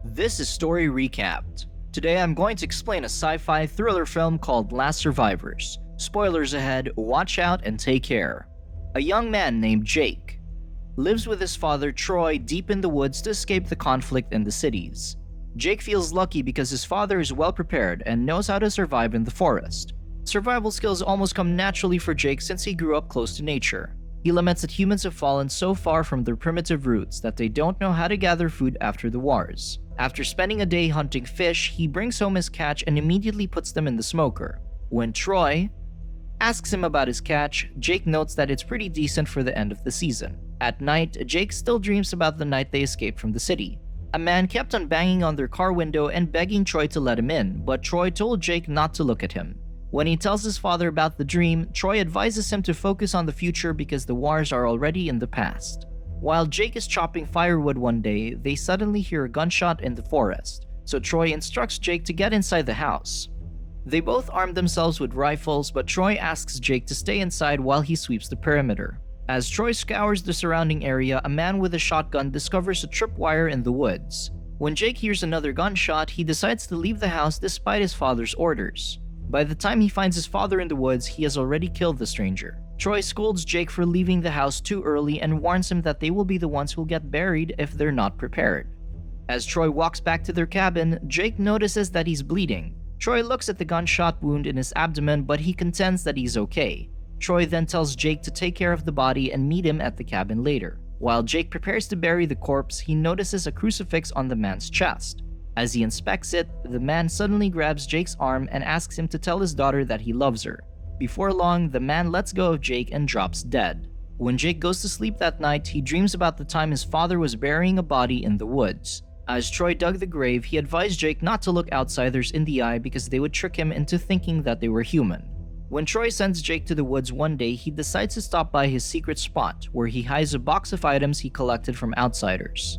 This is Story Recapped. Today I'm going to explain a sci-fi thriller film called Last Survivors. Spoilers ahead, watch out and take care. A young man named Jake lives with his father Troy deep in the woods to escape the conflict in the cities. Jake feels lucky because his father is well prepared and knows how to survive in the forest. Survival skills almost come naturally for Jake since he grew up close to nature. He laments that humans have fallen so far from their primitive roots that they don't know how to gather food after the wars. After spending a day hunting fish, he brings home his catch and immediately puts them in the smoker. When Troy asks him about his catch, Jake notes that it's pretty decent for the end of the season. At night, Jake still dreams about the night they escaped from the city. A man kept on banging on their car window and begging Troy to let him in, but Troy told Jake not to look at him. When he tells his father about the dream, Troy advises him to focus on the future because the wars are already in the past. While Jake is chopping firewood one day, they suddenly hear a gunshot in the forest, so Troy instructs Jake to get inside the house. They both arm themselves with rifles, but Troy asks Jake to stay inside while he sweeps the perimeter. As Troy scours the surrounding area, a man with a shotgun discovers a tripwire in the woods. When Jake hears another gunshot, he decides to leave the house despite his father's orders. By the time he finds his father in the woods, he has already killed the stranger. Troy scolds Jake for leaving the house too early and warns him that they will be the ones who'll get buried if they're not prepared. As Troy walks back to their cabin, Jake notices that he's bleeding. Troy looks at the gunshot wound in his abdomen, but he contends that he's okay. Troy then tells Jake to take care of the body and meet him at the cabin later. While Jake prepares to bury the corpse, he notices a crucifix on the man's chest. As he inspects it, the man suddenly grabs Jake's arm and asks him to tell his daughter that he loves her. Before long, the man lets go of Jake and drops dead. When Jake goes to sleep that night, he dreams about the time his father was burying a body in the woods. As Troy dug the grave, he advised Jake not to look outsiders in the eye because they would trick him into thinking that they were human. When Troy sends Jake to the woods one day, he decides to stop by his secret spot, where he hides a box of items he collected from outsiders.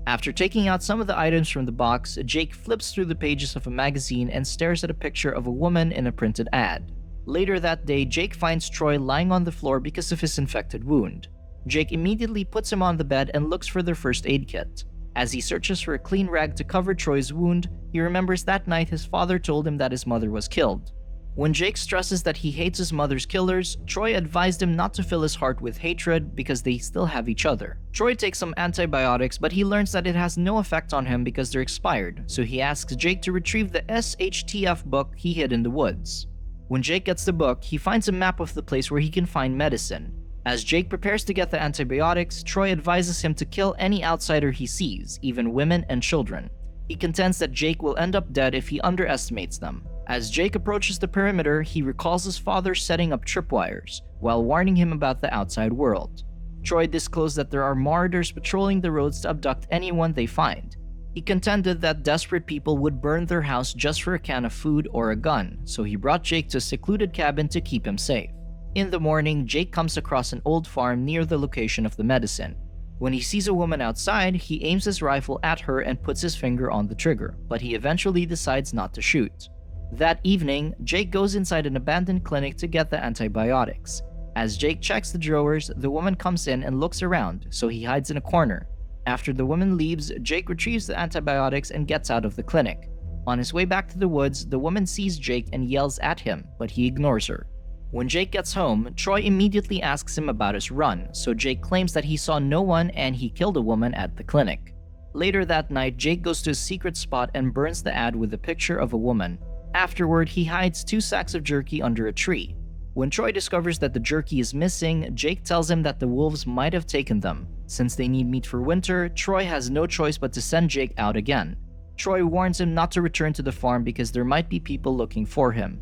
After taking out some of the items from the box, Jake flips through the pages of a magazine and stares at a picture of a woman in a printed ad. Later that day, Jake finds Troy lying on the floor because of his infected wound. Jake immediately puts him on the bed and looks for their first aid kit. As he searches for a clean rag to cover Troy's wound, he remembers that night his father told him that his mother was killed. When Jake stresses that he hates his mother's killers, Troy advised him not to fill his heart with hatred because they still have each other. Troy takes some antibiotics, but he learns that it has no effect on him because they're expired, so he asks Jake to retrieve the SHTF book he hid in the woods. When Jake gets the book, he finds a map of the place where he can find medicine. As Jake prepares to get the antibiotics, Troy advises him to kill any outsider he sees, even women and children. He contends that Jake will end up dead if he underestimates them. As Jake approaches the perimeter, he recalls his father setting up tripwires, while warning him about the outside world. Troy disclosed that there are marauders patrolling the roads to abduct anyone they find. He contended that desperate people would burn their house just for a can of food or a gun, so he brought Jake to a secluded cabin to keep him safe. In the morning, Jake comes across an old farm near the location of the medicine. When he sees a woman outside, he aims his rifle at her and puts his finger on the trigger, but he eventually decides not to shoot. That evening, Jake goes inside an abandoned clinic to get the antibiotics. As Jake checks the drawers, the woman comes in and looks around, so he hides in a corner. After the woman leaves, Jake retrieves the antibiotics and gets out of the clinic. On his way back to the woods, the woman sees Jake and yells at him, but he ignores her. When Jake gets home, Troy immediately asks him about his run, so Jake claims that he saw no one and he killed a woman at the clinic. Later that night, Jake goes to a secret spot and burns the ad with a picture of a woman. Afterward, he hides 2 sacks of jerky under a tree. When Troy discovers that the jerky is missing, Jake tells him that the wolves might have taken them. Since they need meat for winter, Troy has no choice but to send Jake out again. Troy warns him not to return to the farm because there might be people looking for him.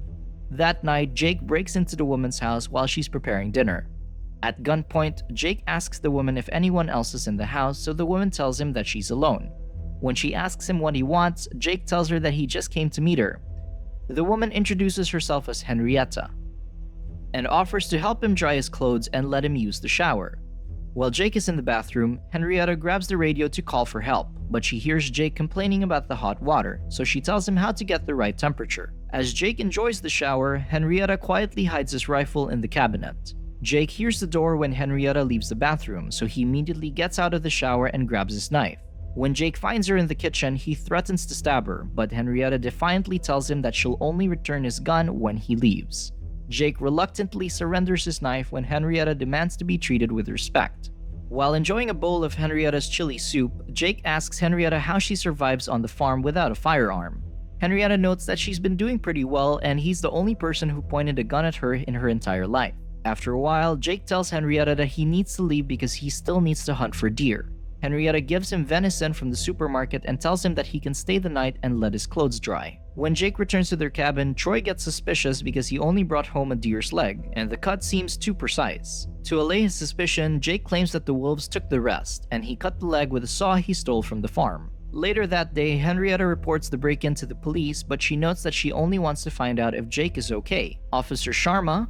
That night, Jake breaks into the woman's house while she's preparing dinner. At gunpoint, Jake asks the woman if anyone else is in the house, so the woman tells him that she's alone. When she asks him what he wants, Jake tells her that he just came to meet her. The woman introduces herself as Henrietta and offers to help him dry his clothes and let him use the shower. While Jake is in the bathroom, Henrietta grabs the radio to call for help, but she hears Jake complaining about the hot water, so she tells him how to get the right temperature. As Jake enjoys the shower, Henrietta quietly hides his rifle in the cabinet. Jake hears the door when Henrietta leaves the bathroom, so he immediately gets out of the shower and grabs his knife. When Jake finds her in the kitchen, he threatens to stab her, but Henrietta defiantly tells him that she'll only return his gun when he leaves. Jake reluctantly surrenders his knife when Henrietta demands to be treated with respect. While enjoying a bowl of Henrietta's chili soup, Jake asks Henrietta how she survives on the farm without a firearm. Henrietta notes that she's been doing pretty well and he's the only person who pointed a gun at her in her entire life. After a while, Jake tells Henrietta that he needs to leave because he still needs to hunt for deer. Henrietta gives him venison from the supermarket and tells him that he can stay the night and let his clothes dry. When Jake returns to their cabin, Troy gets suspicious because he only brought home a deer's leg, and the cut seems too precise. To allay his suspicion, Jake claims that the wolves took the rest, and he cut the leg with a saw he stole from the farm. Later that day, Henrietta reports the break-in to the police, but she notes that she only wants to find out if Jake is okay. Officer Sharma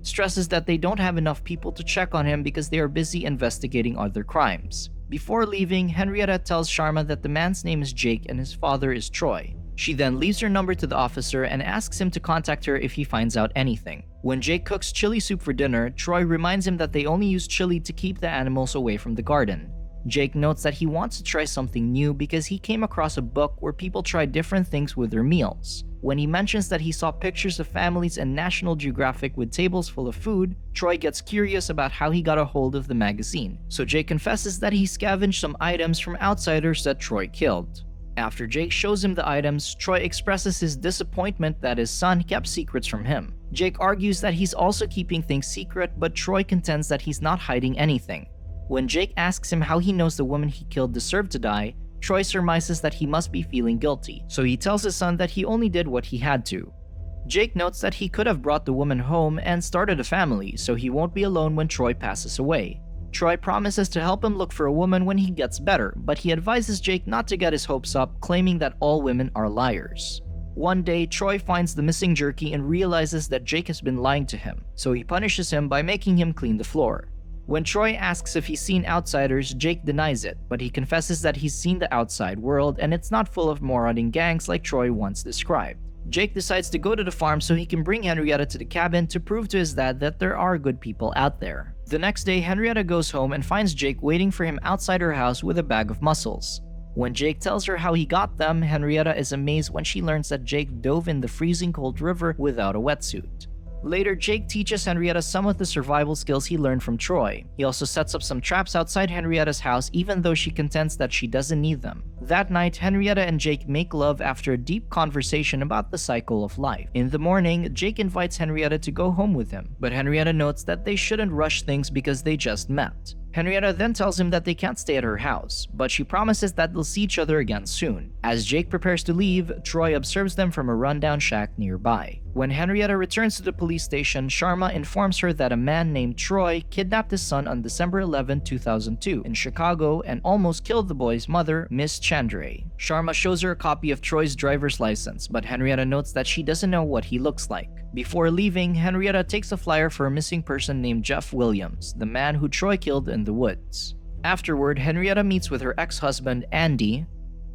stresses that they don't have enough people to check on him because they are busy investigating other crimes. Before leaving, Henrietta tells Sharma that the man's name is Jake and his father is Troy. She then leaves her number to the officer and asks him to contact her if he finds out anything. When Jake cooks chili soup for dinner, Troy reminds him that they only use chili to keep the animals away from the garden. Jake notes that he wants to try something new because he came across a book where people try different things with their meals. When he mentions that he saw pictures of families in National Geographic with tables full of food, Troy gets curious about how he got a hold of the magazine. So Jake confesses that he scavenged some items from outsiders that Troy killed. After Jake shows him the items, Troy expresses his disappointment that his son kept secrets from him. Jake argues that he's also keeping things secret, but Troy contends that he's not hiding anything. When Jake asks him how he knows the woman he killed deserved to die, Troy surmises that he must be feeling guilty, so he tells his son that he only did what he had to. Jake notes that he could have brought the woman home and started a family, so he won't be alone when Troy passes away. Troy promises to help him look for a woman when he gets better, but he advises Jake not to get his hopes up, claiming that all women are liars. One day, Troy finds the missing jerky and realizes that Jake has been lying to him, so he punishes him by making him clean the floor. When Troy asks if he's seen outsiders, Jake denies it, but he confesses that he's seen the outside world and it's not full of marauding gangs like Troy once described. Jake decides to go to the farm so he can bring Henrietta to the cabin to prove to his dad that there are good people out there. The next day, Henrietta goes home and finds Jake waiting for him outside her house with a bag of mussels. When Jake tells her how he got them, Henrietta is amazed when she learns that Jake dove in the freezing cold river without a wetsuit. Later, Jake teaches Henrietta some of the survival skills he learned from Troy. He also sets up some traps outside Henrietta's house even though she contends that she doesn't need them. That night, Henrietta and Jake make love after a deep conversation about the cycle of life. In the morning, Jake invites Henrietta to go home with him, but Henrietta notes that they shouldn't rush things because they just met. Henrietta then tells him that they can't stay at her house, but she promises that they'll see each other again soon. As Jake prepares to leave, Troy observes them from a rundown shack nearby. When Henrietta returns to the police station, Sharma informs her that a man named Troy kidnapped his son on December 11, 2002 in Chicago and almost killed the boy's mother, Miss Chandray. Sharma shows her a copy of Troy's driver's license, but Henrietta notes that she doesn't know what he looks like. Before leaving, Henrietta takes a flyer for a missing person named Jeff Williams, the man who Troy killed in the woods. Afterward, Henrietta meets with her ex-husband, Andy,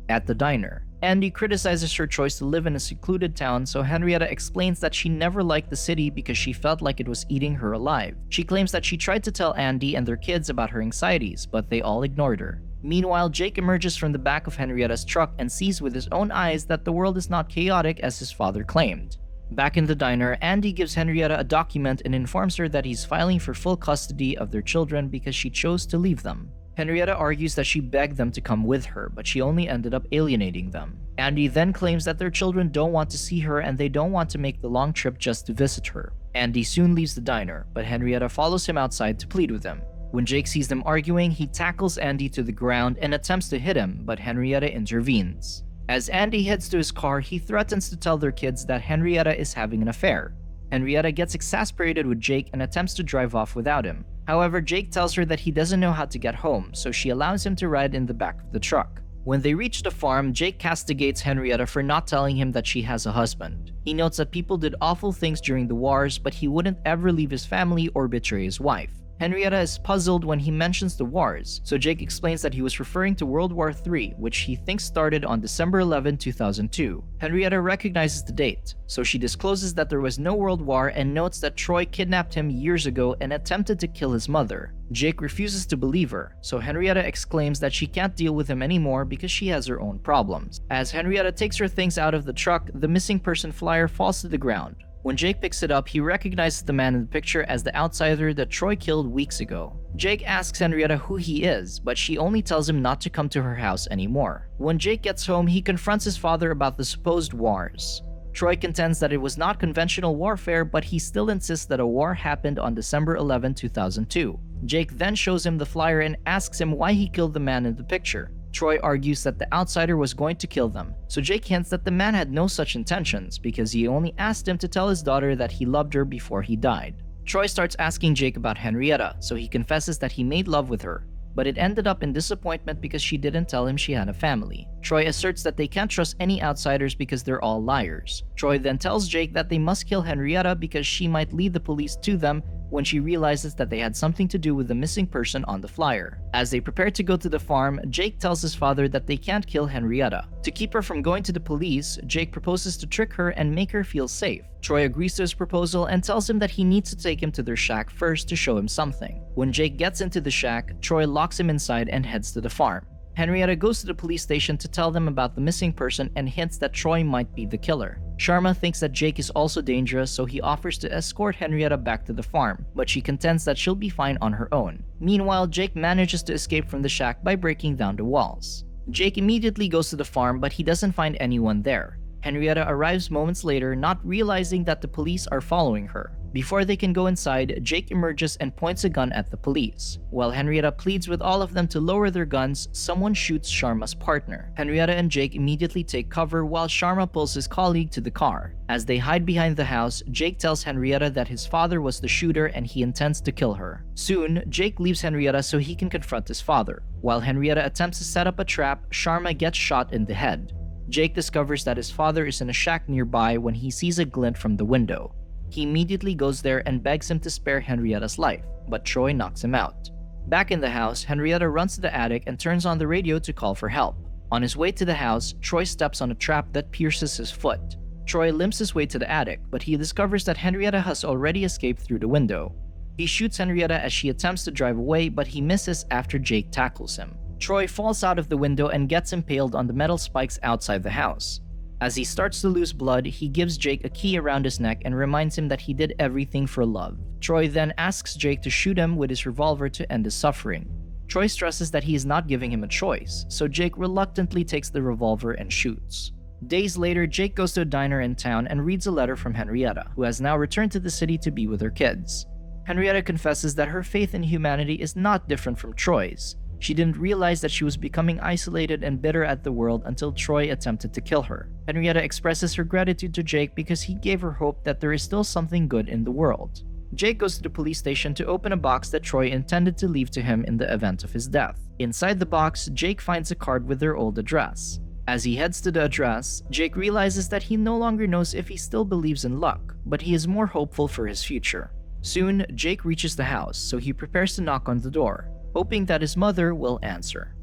at the diner. Andy criticizes her choice to live in a secluded town, so Henrietta explains that she never liked the city because she felt like it was eating her alive. She claims that she tried to tell Andy and their kids about her anxieties, but they all ignored her. Meanwhile, Jake emerges from the back of Henrietta's truck and sees with his own eyes that the world is not chaotic as his father claimed. Back in the diner, Andy gives Henrietta a document and informs her that he's filing for full custody of their children because she chose to leave them. Henrietta argues that she begged them to come with her, but she only ended up alienating them. Andy then claims that their children don't want to see her and they don't want to make the long trip just to visit her. Andy soon leaves the diner, but Henrietta follows him outside to plead with him. When Jake sees them arguing, he tackles Andy to the ground and attempts to hit him, but Henrietta intervenes. As Andy heads to his car, he threatens to tell their kids that Henrietta is having an affair. Henrietta gets exasperated with Jake and attempts to drive off without him. However, Jake tells her that he doesn't know how to get home, so she allows him to ride in the back of the truck. When they reach the farm, Jake castigates Henrietta for not telling him that she has a husband. He notes that people did awful things during the wars, but he wouldn't ever leave his family or betray his wife. Henrietta is puzzled when he mentions the wars, so Jake explains that he was referring to World War III, which he thinks started on December 11, 2002. Henrietta recognizes the date, so she discloses that there was no World War and notes that Troy kidnapped him years ago and attempted to kill his mother. Jake refuses to believe her, so Henrietta exclaims that she can't deal with him anymore because she has her own problems. As Henrietta takes her things out of the truck, the missing person flyer falls to the ground. When Jake picks it up, he recognizes the man in the picture as the outsider that Troy killed weeks ago. Jake asks Henrietta who he is, but she only tells him not to come to her house anymore. When Jake gets home, he confronts his father about the supposed wars. Troy contends that it was not conventional warfare, but he still insists that a war happened on December 11, 2002. Jake then shows him the flyer and asks him why he killed the man in the picture. Troy argues that the outsider was going to kill them, so Jake hints that the man had no such intentions because he only asked him to tell his daughter that he loved her before he died. Troy starts asking Jake about Henrietta, so he confesses that he made love with her, but it ended up in disappointment because she didn't tell him she had a family. Troy asserts that they can't trust any outsiders because they're all liars. Troy then tells Jake that they must kill Henrietta because she might lead the police to them when she realizes that they had something to do with the missing person on the flyer. As they prepare to go to the farm, Jake tells his father that they can't kill Henrietta. To keep her from going to the police, Jake proposes to trick her and make her feel safe. Troy agrees to his proposal and tells him that he needs to take him to their shack first to show him something. When Jake gets into the shack, Troy locks him inside and heads to the farm. Henrietta goes to the police station to tell them about the missing person and hints that Troy might be the killer. Sharma thinks that Jake is also dangerous, so he offers to escort Henrietta back to the farm, but she contends that she'll be fine on her own. Meanwhile, Jake manages to escape from the shack by breaking down the walls. Jake immediately goes to the farm, but he doesn't find anyone there. Henrietta arrives moments later, not realizing that the police are following her. Before they can go inside, Jake emerges and points a gun at the police. While Henrietta pleads with all of them to lower their guns, someone shoots Sharma's partner. Henrietta and Jake immediately take cover while Sharma pulls his colleague to the car. As they hide behind the house, Jake tells Henrietta that his father was the shooter and he intends to kill her. Soon, Jake leaves Henrietta so he can confront his father. While Henrietta attempts to set up a trap, Sharma gets shot in the head. Jake discovers that his father is in a shack nearby when he sees a glint from the window. He immediately goes there and begs him to spare Henrietta's life, but Troy knocks him out. Back in the house, Henrietta runs to the attic and turns on the radio to call for help. On his way to the house, Troy steps on a trap that pierces his foot. Troy limps his way to the attic, but he discovers that Henrietta has already escaped through the window. He shoots Henrietta as she attempts to drive away, but he misses after Jake tackles him. Troy falls out of the window and gets impaled on the metal spikes outside the house. As he starts to lose blood, he gives Jake a key around his neck and reminds him that he did everything for love. Troy then asks Jake to shoot him with his revolver to end his suffering. Troy stresses that he is not giving him a choice, so Jake reluctantly takes the revolver and shoots. Days later, Jake goes to a diner in town and reads a letter from Henrietta, who has now returned to the city to be with her kids. Henrietta confesses that her faith in humanity is not different from Troy's. She didn't realize that she was becoming isolated and bitter at the world until Troy attempted to kill her. Henrietta expresses her gratitude to Jake because he gave her hope that there is still something good in the world. Jake goes to the police station to open a box that Troy intended to leave to him in the event of his death. Inside the box, Jake finds a card with their old address. As he heads to the address, Jake realizes that he no longer knows if he still believes in luck, but he is more hopeful for his future. Soon, Jake reaches the house, so he prepares to knock on the door, hoping that his mother will answer.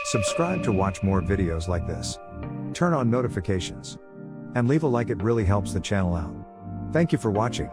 Subscribe to watch more videos like this. Turn on notifications. And leave a like, it really helps the channel out. Thank you for watching.